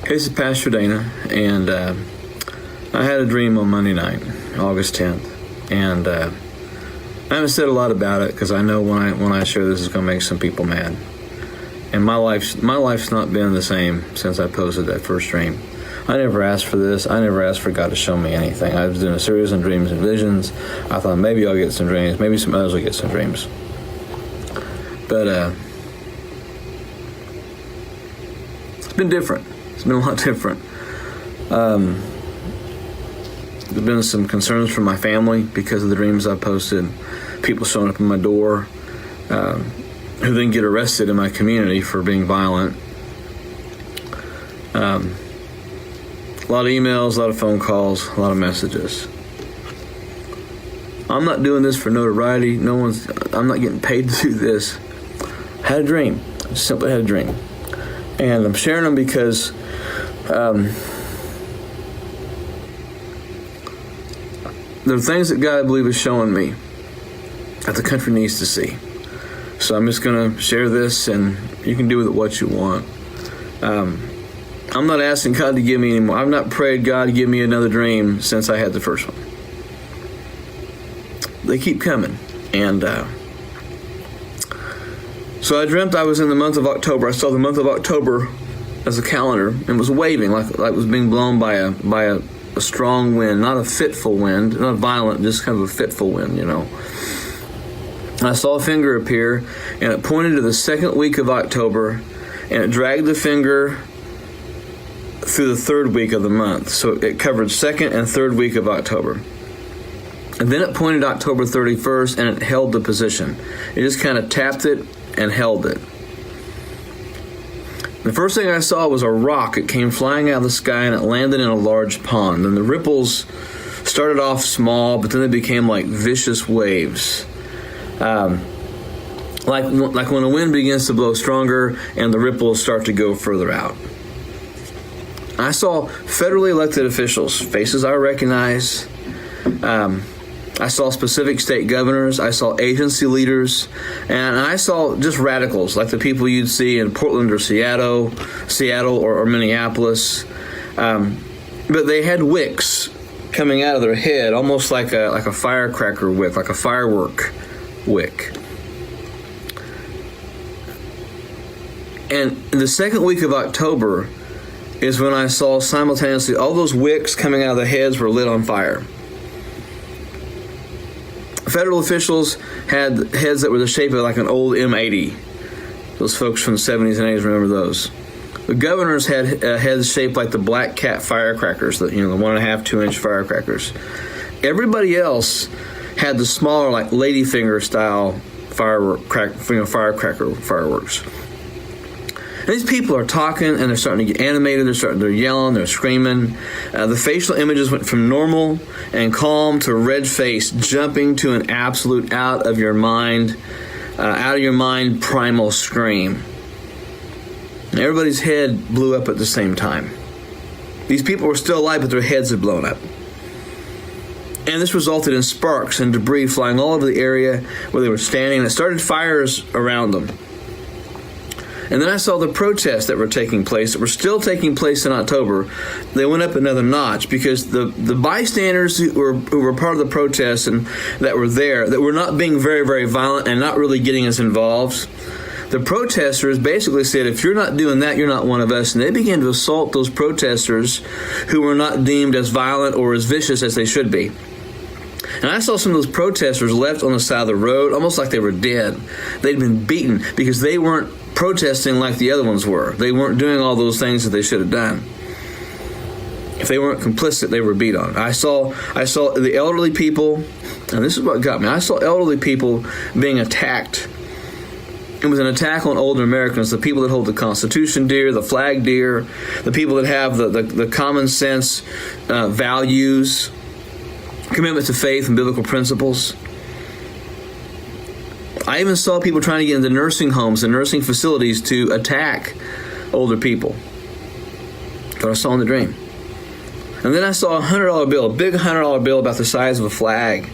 This is Pastor Dana, and I had a dream on Monday night, August 10th, and I haven't said a lot about it because I know when I share this, it's going to make some people mad. And my life's not been the same since I posted that first dream. I never asked for this. I never asked for God to show me anything. I was doing a series on dreams and visions. I thought maybe I'll get some dreams. Maybe some others will get some dreams. But it's been different. It's been a lot different. There's been some concerns from my family because of the dreams I posted. People showing up at my door who then get arrested in my community for being violent. A lot of emails, a lot of phone calls, a lot of messages. I'm not doing this for notoriety. I'm not getting paid to do this. I had a dream. I just simply had a dream. And I'm sharing them because there are things that God, I believe, is showing me that the country needs to see. So I'm just going to share this, and you can do with it what you want. I'm not asking God to give me any more. I've not prayed God to give me another dream since I had the first one. They keep coming. And so I dreamt I was in the month of October. I saw the month of October as a calendar and was waving like it was being blown by a strong wind, not a fitful wind, not violent, just kind of a fitful wind, you know. I saw a finger appear, and it pointed to the second week of October, and it dragged the finger through the third week of the month. So it covered second and third week of October. And then it pointed October 31st, and it held the position. It just kind of tapped it and held it. The first thing I saw was a rock. It came flying out of the sky, and it landed in a large pond. And the ripples started off small, but then they became like vicious waves. Like when the wind begins to blow stronger and the ripples start to go further out. I saw federally elected officials, faces I recognize. I saw specific state governors. I saw agency leaders. And I saw just radicals, like the people you'd see in Portland or Seattle or Minneapolis. But they had wicks coming out of their head, almost like a firecracker wick, like a firework wick. And the second week of October is when I saw simultaneously all those wicks coming out of the heads were lit on fire. Federal officials had heads that were the shape of like an old M80. Those folks from the 70s and 80s remember those. The governors had heads shaped like the Black Cat firecrackers, the 1.5, 2-inch firecrackers. Everybody else had the smaller, like ladyfinger style firecracker fireworks. And these people are talking, and they're starting to get animated. They're yelling, they're screaming. The facial images went from normal and calm to red face, jumping to an absolute out of your mind primal scream. And everybody's head blew up at the same time. These people were still alive, but their heads had blown up. And this resulted in sparks and debris flying all over the area where they were standing, and it started fires around them. And then I saw the protests that were taking place, that were still taking place in October. They went up another notch because the bystanders who were part of the protests and that were there, that were not being very, very violent and not really getting us involved, the protesters basically said, if you're not doing that, you're not one of us. And they began to assault those protesters who were not deemed as violent or as vicious as they should be. And I saw some of those protesters left on the side of the road, almost like they were dead. They'd been beaten because they weren't protesting like the other ones were. They weren't doing all those things that they should have done. If they weren't complicit, they were beat on. I saw the elderly people, and this is what got me. I saw elderly people being attacked. It was an attack on older Americans, the people that hold the Constitution dear, the flag dear, the people that have the common sense values, commitment to faith and biblical principles. I even saw people trying to get into nursing homes and nursing facilities to attack older people. That's what I saw in the dream. And then I saw a $100 bill, a big $100 bill about the size of a flag.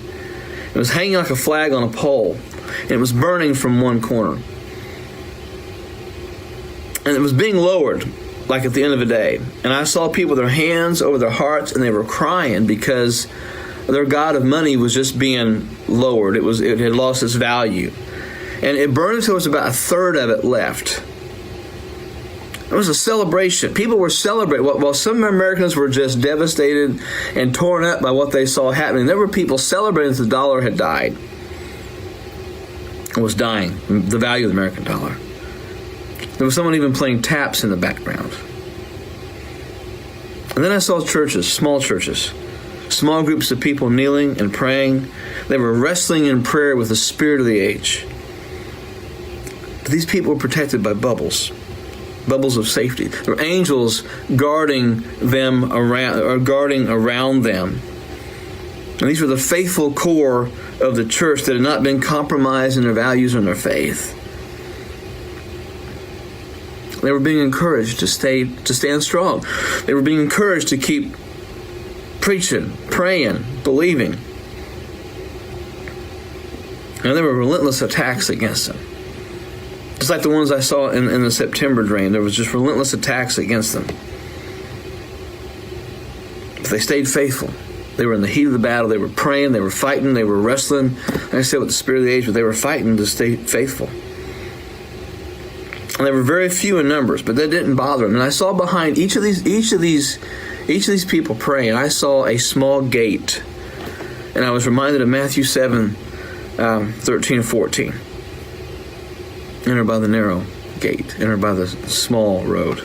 It was hanging like a flag on a pole, and it was burning from one corner. And it was being lowered like at the end of the day. And I saw people with their hands over their hearts, and they were crying because their god of money was just being lowered. It had lost its value. And it burned until there was about a third of it left. It was a celebration. People were celebrating. While some Americans were just devastated and torn up by what they saw happening, there were people celebrating that the dollar had died. It was dying, the value of the American dollar. There was someone even playing taps in the background. And then I saw churches, small groups of people kneeling and praying. They were wrestling in prayer with the spirit of the age. But these people were protected by bubbles of safety. There were angels guarding them around, or guarding around them. And these were the faithful core of the church that had not been compromised in their values and their faith. They were being encouraged to stand strong. They were being encouraged to keep preaching, praying, believing. And there were relentless attacks against them. Just like the ones I saw in the September dream. There was just relentless attacks against them. But they stayed faithful. They were in the heat of the battle. They were praying. They were fighting. They were wrestling. Like I said, with the spirit of the age, but they were fighting to stay faithful. And they were very few in numbers, but that didn't bother them. And I saw behind each of these people praying, I saw a small gate. And I was reminded of Matthew 7, 13 and 14. Enter by the narrow gate. Enter by the small road.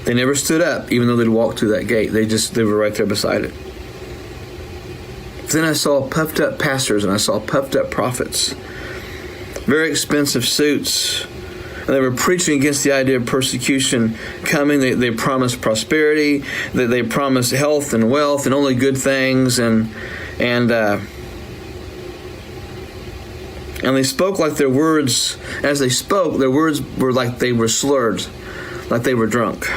They never stood up, even though they'd walked through that gate. They were right there beside it. Then I saw puffed up pastors and I saw puffed up prophets. Very expensive suits. And they were preaching against the idea of persecution coming. They promised prosperity. They promised health and wealth and only good things. And they spoke like their words, as they spoke, their words were like they were slurred, like they were drunk.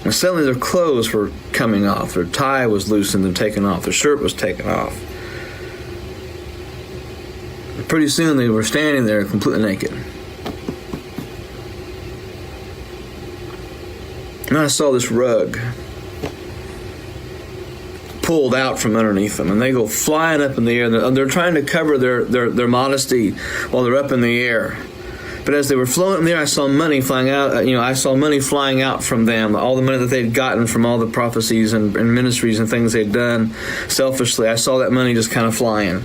And suddenly their clothes were coming off. Their tie was loosened and taken off. Their shirt was taken off. And pretty soon they were standing there completely naked. And I saw this rug pulled out from underneath them, and they go flying up in the air. They're trying to cover their modesty while they're up in the air. But as they were floating in the air, I saw money flying out. I saw money flying out from them. All the money that they'd gotten from all the prophecies and ministries and things they'd done selfishly. I saw that money just kind of flying.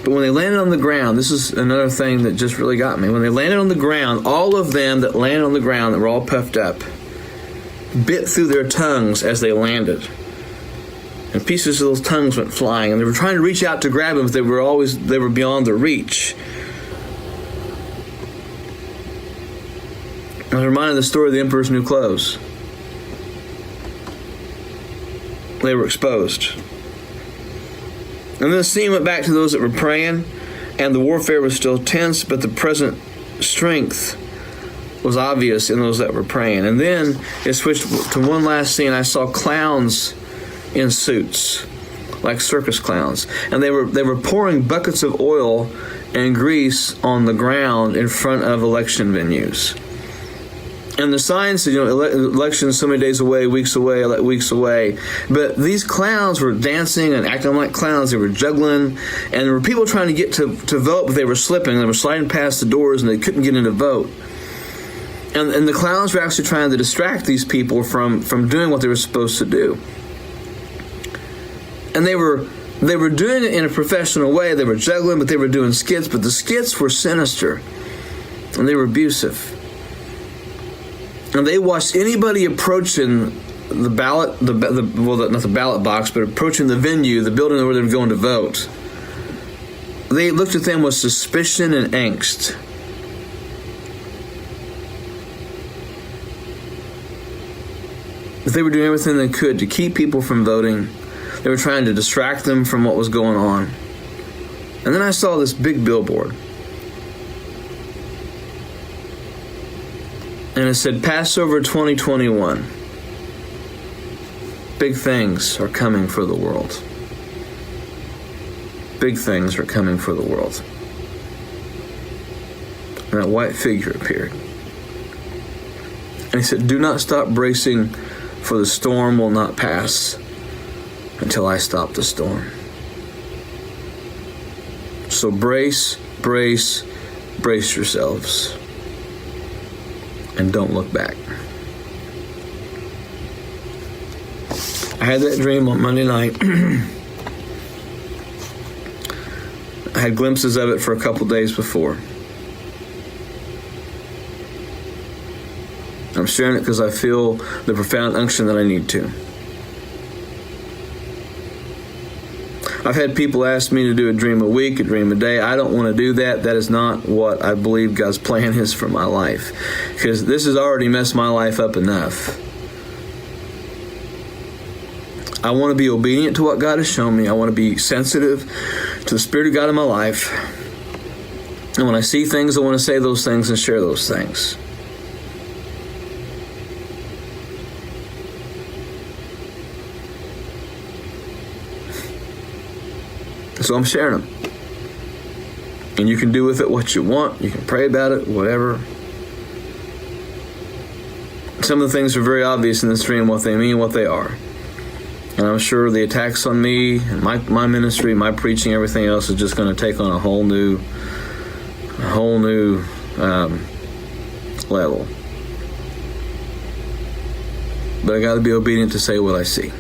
But when they landed on the ground, this is another thing that just really got me. When they landed on the ground, all of them that landed on the ground that were all puffed up bit through their tongues as they landed. And pieces of those tongues went flying. And they were trying to reach out to grab them, but they were beyond their reach. I was reminded of the story of the emperor's new clothes. They were exposed. And then the scene went back to those that were praying, and the warfare was still tense, but the present strength was obvious in those that were praying. And then it switched to one last scene. I saw clowns in suits, like circus clowns, and they were pouring buckets of oil and grease on the ground in front of election venues. And the sign said, elections so many days away, weeks away, weeks away. But these clowns were dancing and acting like clowns. They were juggling, and there were people trying to get to vote, but they were slipping. They were sliding past the doors, and they couldn't get in to vote. And the clowns were actually trying to distract these people from doing what they were supposed to do. And they were doing it in a professional way. They were juggling, but they were doing skits. But the skits were sinister, and they were abusive. And they watched anybody approaching the ballot, not the ballot box, but approaching the venue, the building where they were going to vote. They looked at them with suspicion and angst. But they were doing everything they could to keep people from voting. They were trying to distract them from what was going on. And then I saw this big billboard. And it said, Passover 2021. Big things are coming for the world. Big things are coming for the world. and a white figure appeared. And he said, "Do not stop bracing, for the storm will not pass until I stop the storm." So brace yourselves, and don't look back. I had that dream on Monday night. I had glimpses of it for a couple days before. I'm sharing it because I feel the profound unction that I need to. I've had people ask me to do a dream a week, a dream a day. I don't want to do that. That is not what I believe God's plan is for my life, because this has already messed my life up enough. I want to be obedient to what God has shown me. I want to be sensitive to the Spirit of God in my life. And when I see things, I want to say those things and share those things. So I'm sharing them. And you can do with it what you want. You can pray about it, whatever. Some of the things are very obvious in this dream, what they mean, what they are. And I'm sure the attacks on me, and my ministry, my preaching, everything else is just going to take on a whole new level. But I got to be obedient to say what I see.